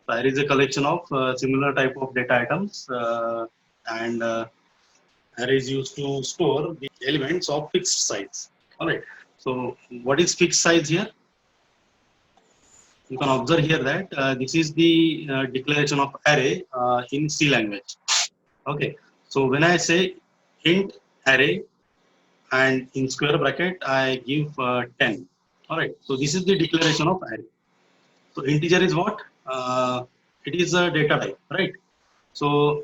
So array is a collection of similar type of data items, and array is used to store the elements of fixed size. All right. So what is fixed size here? You can observe here that this is the declaration of array in C language. Okay. So when I say int array and in square bracket I give 10. All right. So this is the declaration of array. So integer is what? It is a data type, right? So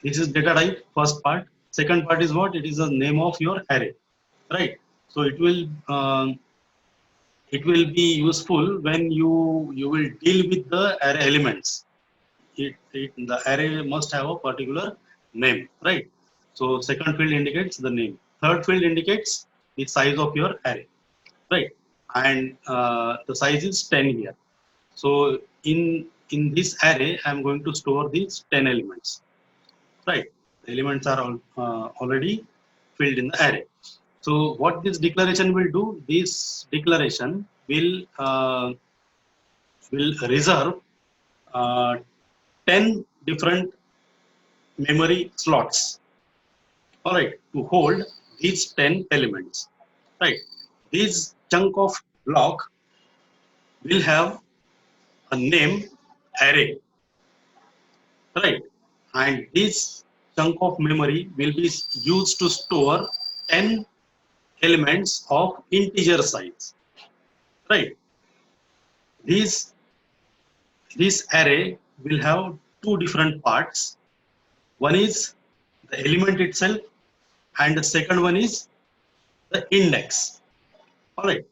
this is data type, first part. Second part is what? It is the name of your array, right? So it will be useful when you will deal with the array elements. The array must have a particular name, right? So second field indicates the name. Third field indicates the size of your array, right? And the size is 10 here. So in this array, I am going to store these 10 elements, right? The elements are already filled in the array. So what this declaration will do? This declaration will reserve uh, 10 different memory slots, all right, to hold these 10 elements, right? This chunk of block will have a name array, right? And this chunk of memory will be used to store 10 elements of integer size, right? These This array will have two different parts. One is the element itself, and the second one is the index. All right.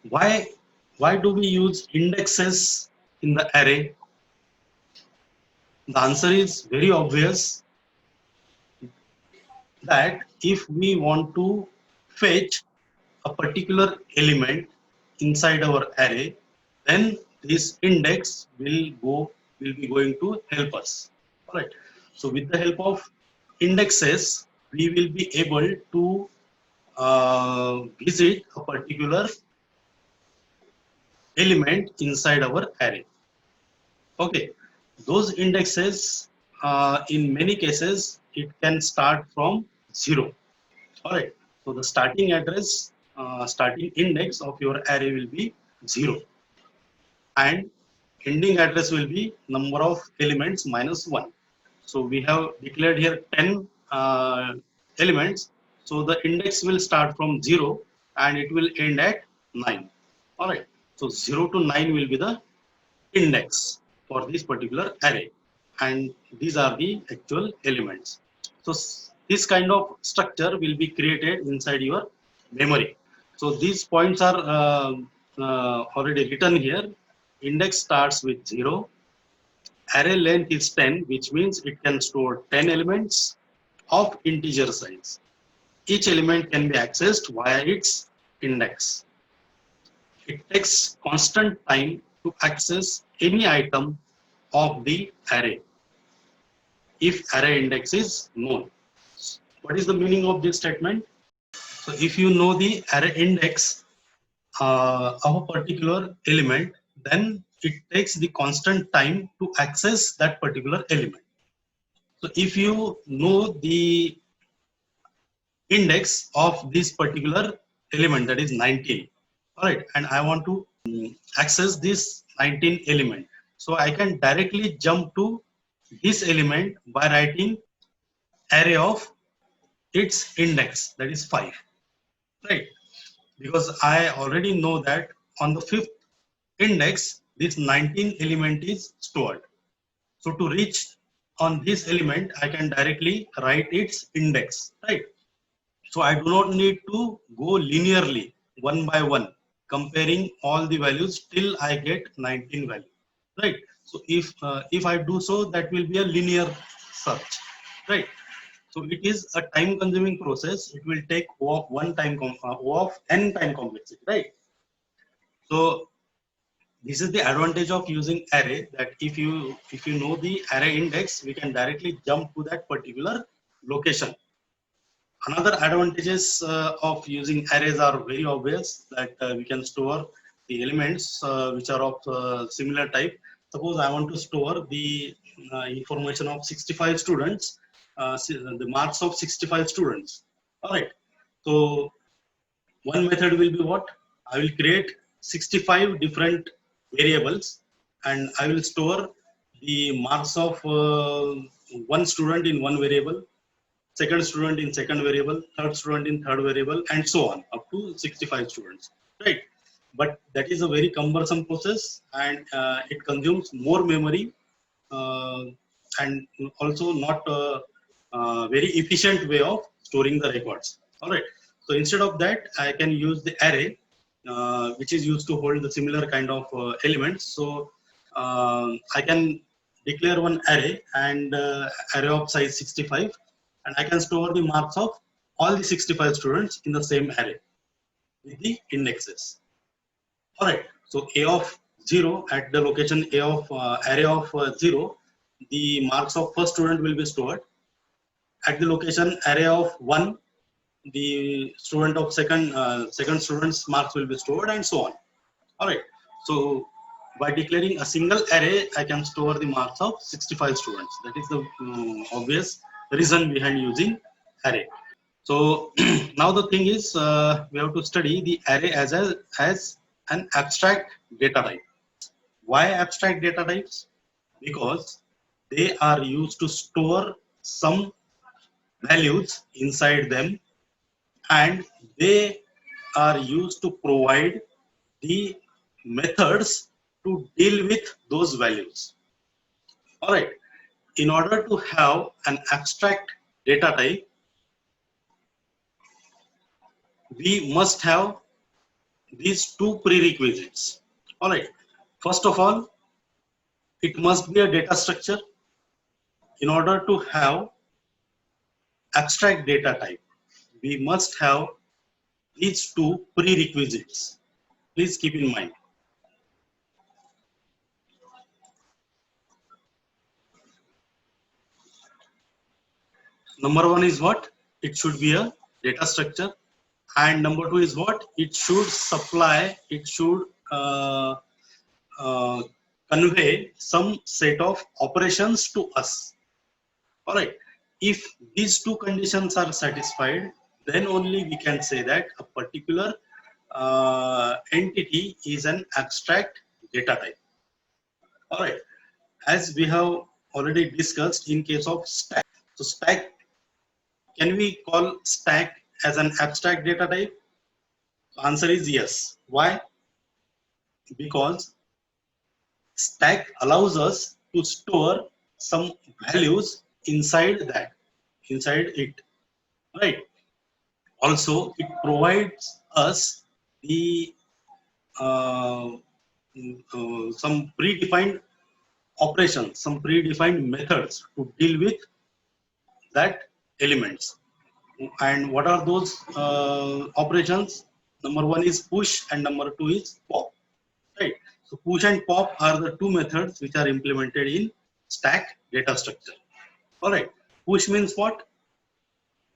Why do we use indexes in the array? The answer is very obvious, that if we want to fetch a particular element inside our array, then this index will be going to help us. All right. So with the help of indexes, we will be able to visit a particular element inside our array. Okay. Those indexes, in many cases, it can start from 0. All right. So the starting address, starting index of your array will be 0. And ending address will be number of elements minus 1. So we have declared here 10 elements. So the index will start from 0 and it will end at 9. All right. So 0 to 9 will be the index for this particular array. And these are the actual elements. So this kind of structure will be created inside your memory. So these points are already written here. Index starts with 0. Array length is 10, which means it can store 10 elements of integer size. Each element can be accessed via its index. It takes constant time to access any item of the array if array index is known. What is the meaning of this statement? So if you know the array index of a particular element, then it takes the constant time to access that particular element. So if you know the index of this particular element, that is 19, all right, and I want to access this 19 element, so I can directly jump to this element by writing array of its index, that is 5, right? Because I already know that on the 5th index, this 19 element is stored. So to reach on this element, I can directly write its index, right? So I do not need to go linearly, one by one, comparing all the values till I get 19 value, right? So if I do so, that will be a linear search, right? So it is a time-consuming process. It will take O of O of n time complexity, right? So this is the advantage of using array, that if you know the array index, we can directly jump to that particular location. Another advantages of using arrays are very obvious, that we can store the elements which are of similar type. Suppose I want to store the information of 65 students, the marks of 65 students. All right. So one method will be what? I will create 65 different variables and I will store the marks of one student in one variable, second student in second variable, third student in third variable, and so on up to 65 students, right? But that is a very cumbersome process and it consumes more memory uh, and also not a very efficient way of storing the records. All right. So instead of that, I can use the array, which is used to hold the similar kind of elements. So I can declare one array and array of size 65, and I can store the marks of all the 65 students in the same array with the indexes. All right. So a of 0 at the location a of array of 0, the marks of first student will be stored. At the location array of 1, the student of second student's marks will be stored, and so on. All right. So by declaring a single array, I can store the marks of 65 students. That is the obvious reason behind using array. So now the thing is, we have to study the array as an abstract data type. Why abstract data types? Because they are used to store some values inside them, and they are used to provide the methods to deal with those values. All right. In order to have an abstract data type, we must have these two prerequisites. All right. First of all, it must be a data structure. In order to have abstract data type, we must have these two prerequisites. Please keep in mind. Number one is what? It should be a data structure. And number two is what? It should supply, it should convey some set of operations to us. All right. If these two conditions are satisfied, then only we can say that a particular entity is an abstract data type. All right. As we have already discussed in case of stack. So stack, can we call stack as an abstract data type? The answer is yes. Why? Because stack allows us to store some values inside it, right? Also, it provides us the some predefined operations, some predefined methods to deal with that elements. And what are those operations? Number one is push and number two is pop, right? So push and pop are the two methods which are implemented in stack data structure. All right. Push means what?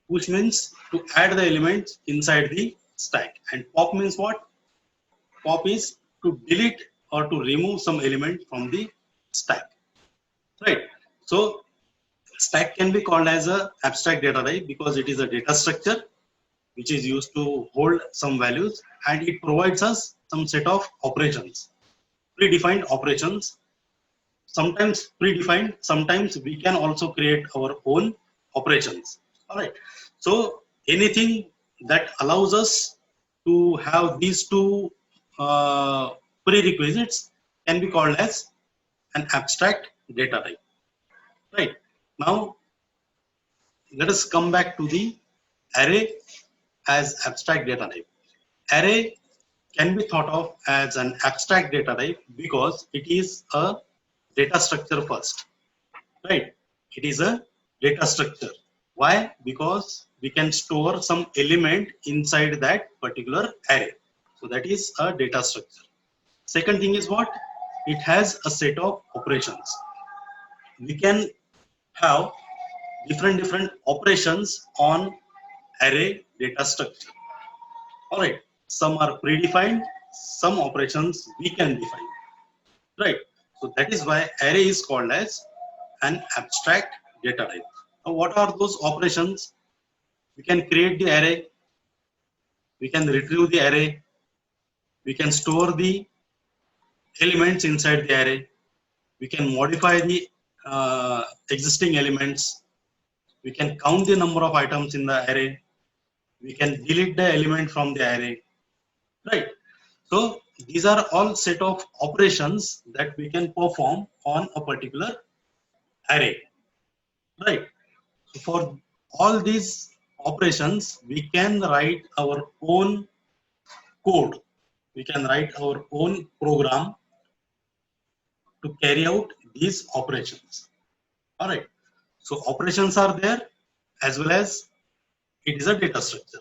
Push means to add the elements inside the stack. And pop means what? Pop is to delete or to remove some element from the stack, right? So stack can be called as a abstract data type because it is a data structure which is used to hold some values, and it provides us some set of operations, predefined operations. Sometimes predefined, sometimes we can also create our own operations. All right. So anything that allows us to have these two prerequisites can be called as an abstract data type. Right. Now let us come back to the array as abstract data type. Array can be thought of as an abstract data type because it is a data structure first, right? It is a data structure. Why? Because we can store some element inside that particular array. So that is a data structure. Second thing is what? It has a set of operations. We can have different operations on array data structure. All right. Some are predefined, some operations we can define, right? So that is why array is called as an abstract data type. Now, what are those operations? We can create the array, we can retrieve the array, we can store the elements inside the array, we can modify the existing elements, we can count the number of items in the array, we can delete the element from the array, right? So these are all set of operations that we can perform on a particular array, right? So for all these operations, we can write our own code. We can write our own program to carry out these operations. All right. So operations are there as well as it is a data structure.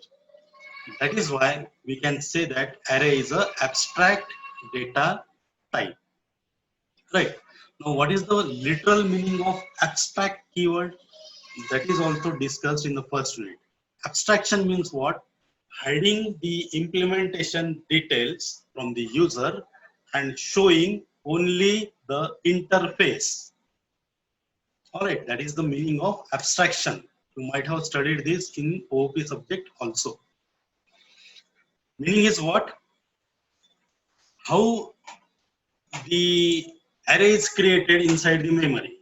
That is why we can say that array is an abstract data type. Right. Now, what is the literal meaning of abstract keyword? That is also discussed in the first unit. Abstraction means what? Hiding the implementation details from the user and showing only the interface. All right, that is the meaning of abstraction. You might have studied this in OOP subject also. Meaning is what? How the array is created inside the memory,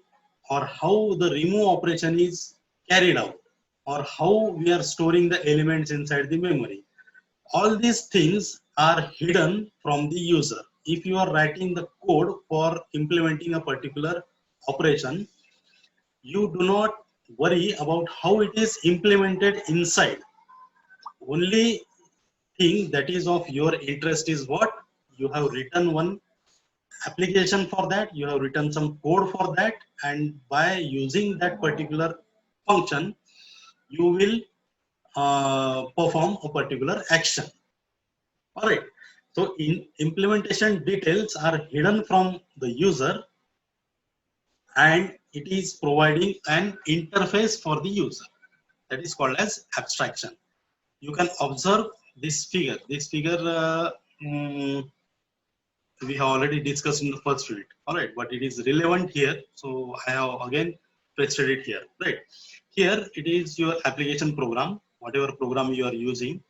or how the remove operation is carried out, or how we are storing the elements inside the memory. All these things are hidden from the user. If you are writing the code for implementing a particular operation, you do not worry about how it is implemented inside. Only thing that is of your interest is what? You have written one application for that, you have written some code for that, and by using that particular function, you will perform a particular action. All right. So in implementation details are hidden from the user, and it is providing an interface for the user. That is called as abstraction. You can observe this figure. This figure we have already discussed in the first unit. All right, but it is relevant here, so I have again pasted it here. Right here, it is your application program, whatever program you are using,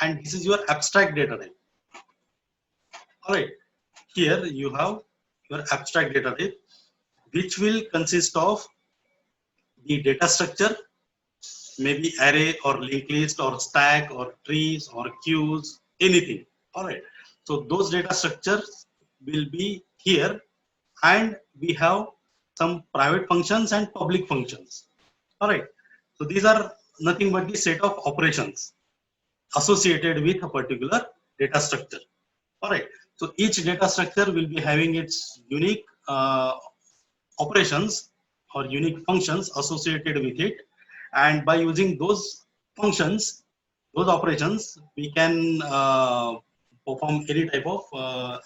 and this is your abstract data type. All right, here you have your abstract data type, which will consist of the data structure, maybe array or linked list or stack or trees or queues, anything. All right. So those data structures will be here, and we have some private functions and public functions. All right. So these are nothing but the set of operations associated with a particular data structure. All right. So each data structure will be having its unique operations or unique functions associated with it, and by using those functions, those operations, we can perform any type of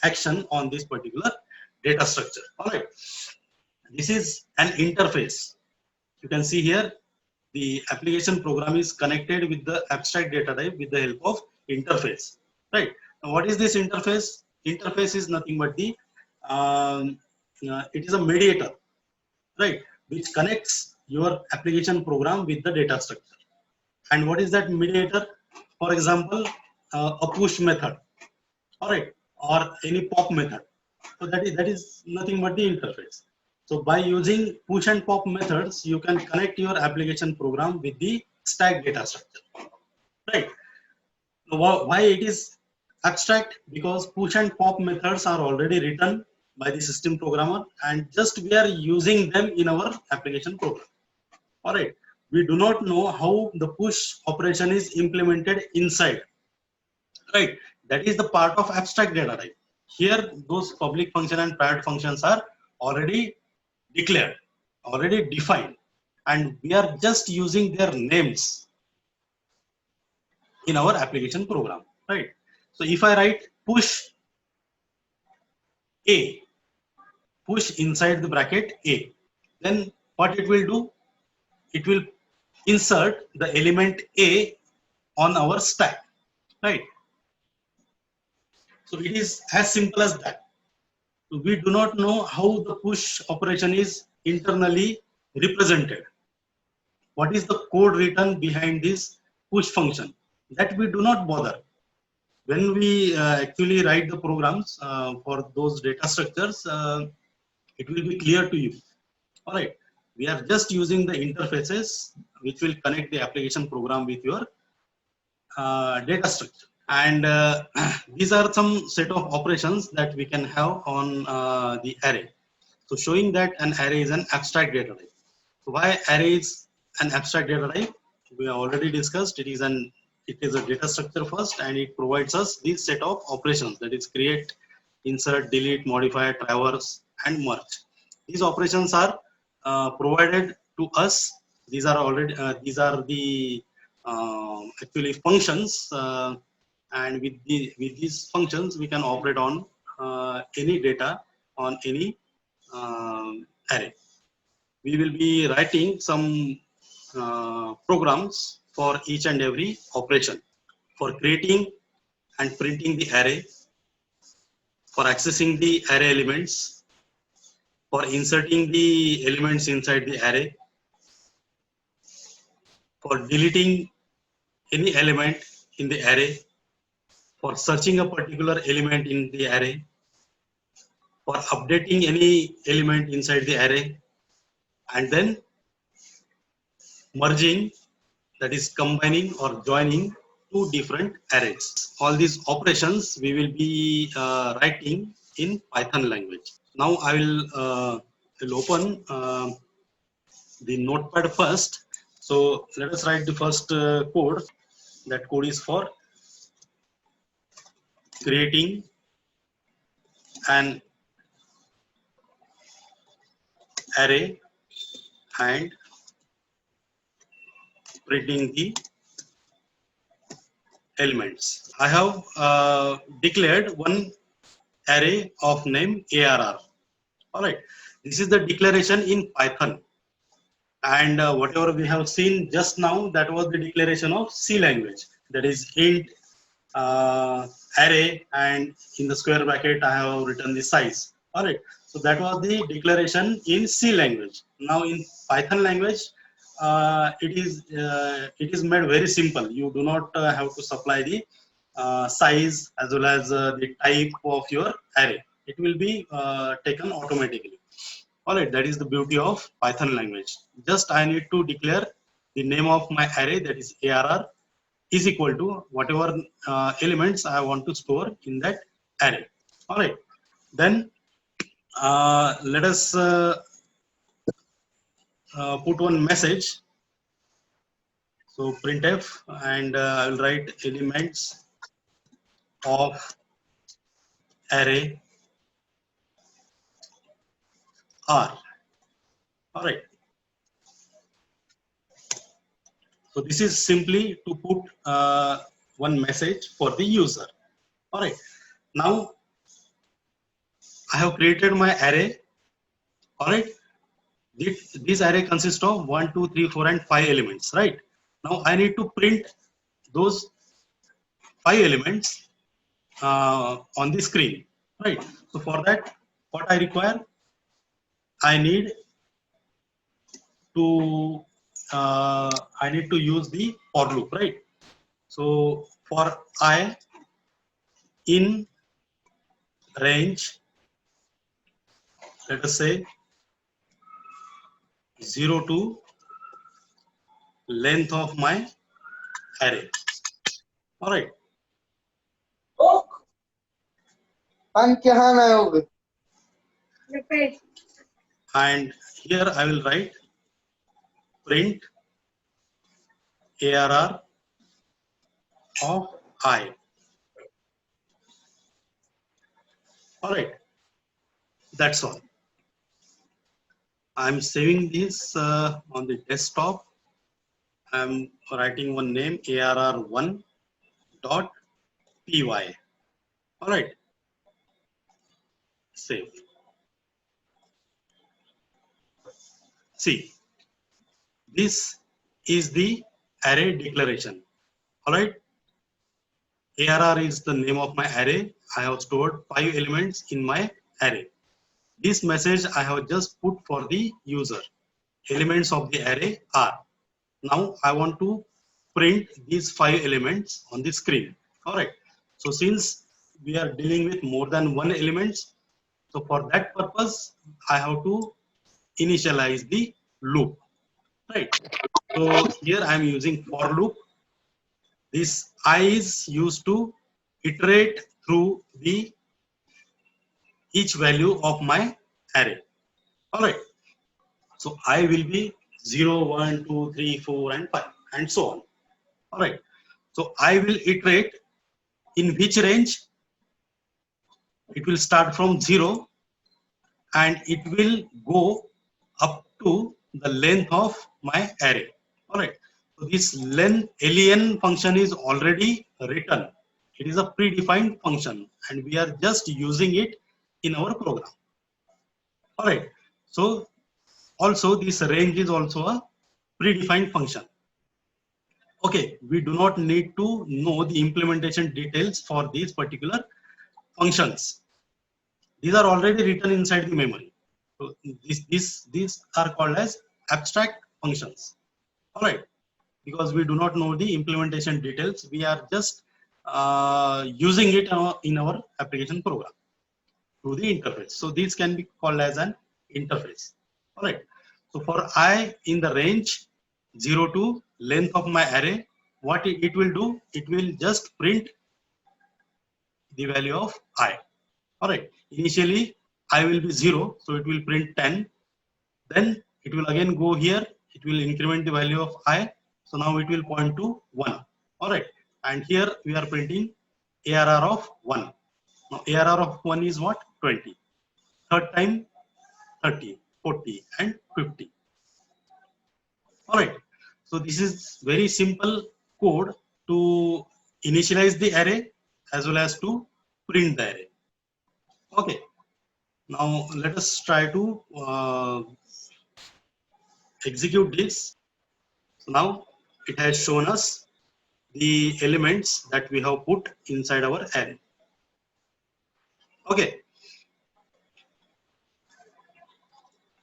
action on this particular data structure. All right, this is an interface. You can see here the application program is connected with the abstract data type with the help of interface. Right. Now, what is this interface? Interface is nothing but the it is a mediator, right, which connects your application program with the data structure. And what is that mediator? For example, a push method, all right, or any pop method. So that is nothing but the interface. So by using push and pop methods, you can connect your application program with the stack data structure, right? Why it is abstract? Because push and pop methods are already written by the system programmer, and just we are using them in our application program. All right, we do not know how the push operation is implemented inside, right? That is the part of abstract data type. Here those public function and private functions are already declared, already defined, and we are just using their names in our application program, right? So if I write push A, push inside the bracket A, then what it will do? It will insert the element A on our stack, right? So it is as simple as that. We do not know how the push operation is internally represented. What is the code written behind this push function? That we do not bother. When we actually write the programs for those data structures, it will be clear to you. All right. We are just using the interfaces which will connect the application program with your data structure. And these are some set of operations that we can have on the array. So showing that an array is an abstract data type. So why array is an abstract data type? We have already discussed. It is a data structure first, and it provides us this set of operations, that is create, insert, delete, modify, traverse, and merge. These operations are provided to us. These are already the actually functions, and with these functions we can operate on any data on any array. We will be writing some programs for each and every operation, for creating and printing the array, for accessing the array elements, for inserting the elements inside the array, for deleting any element in the array, for searching a particular element in the array, for updating any element inside the array, and then merging, that is combining or joining two different arrays. All these operations we will be writing in Python language. Now I will open the notepad first. So let us write the first code. That code is for creating an array and printing the elements. I have declared one array of name ARR. All right, this is the declaration in Python, and whatever we have seen just now, that was the declaration of C language. That is int array, and in the square bracket I have written the size. All right, so that was the declaration in C language. Now in Python language, it is made very simple. You do not have to supply the size as well as the type of your array. It will be taken automatically. All right, that is the beauty of Python language. Just I need to declare the name of my array, that is ARR, is equal to whatever elements I want to store in that array. All right, then let us put one message. So printf, and I will write elements of array are. All right. So this is simply to put one message for the user. All right. Now I have created my array. All right. This array consists of 1, 2, 3, 4, and 5 elements. Right. Now I need to print those 5 elements on the screen. Right. So for that, what I require, I need to use the for loop, right? So for I in range, let us say 0 to length of my array. All right. And here I will write print ARR of I. All right, that's all. I'm saving this on the desktop. I'm writing one name, ARR1 dot py. All right, save. See, this is the array declaration. All right, ARR is the name of my array, I have stored 5 elements in my array. This message I have just put for the user. Elements of the array are. Now I want to print these 5 elements on the screen. All right. So since we are dealing with more than one elements, so for that purpose, I have to initialize the loop. Right. So here I am using for loop. This I is used to iterate through the each value of my array. All right. So I will be 0, 1, 2, 3, 4, and 5, and so on. All right. So I will iterate in which range. It will start from 0 and it will go up to the length of my array. All right. So this len function is already written. It is a predefined function and we are just using it in our program. All right. So also this range is also a predefined function. Okay, we do not need to know the implementation details for these particular functions. These are already written inside the memory. So these are called as abstract functions. All right, because we do not know the implementation details, we are just using it in our application program through the interface. So these can be called as an interface. All right. So for I in the range 0 to length of my array, what it will do? It will just print the value of I. All right. Initially, I will be 0, so it will print 10. Then it will again go here. It will increment the value of I. So now it will point to 1. All right. And here we are printing ARR of 1. Now ARR of 1 is what? 20. Third time 30, 40, and 50. All right. So this is very simple code to initialize the array as well as to print the array. Okay. Now let us try to execute this. So now it has shown us the elements that we have put inside our array. Okay.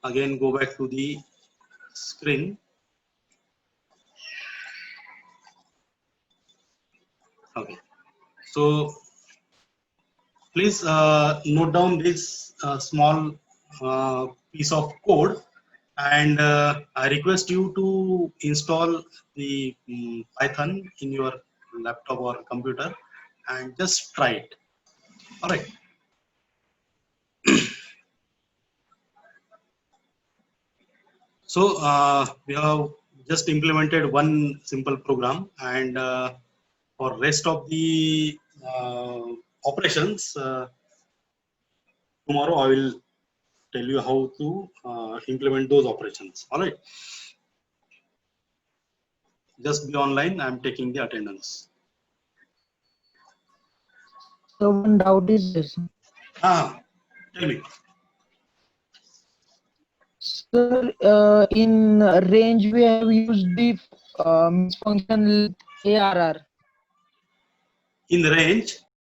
Again, go back to the screen. Okay. So please note down this small piece of code, and I request you to install the Python in your laptop or computer and just try it. All right. So we have just implemented one simple program, and for rest of the operations, tomorrow I will tell you how to implement those operations. All right. Just be online. I'm taking the attendance. So one doubt is this. Tell me. Sir, in range we have used the function ARR. In range,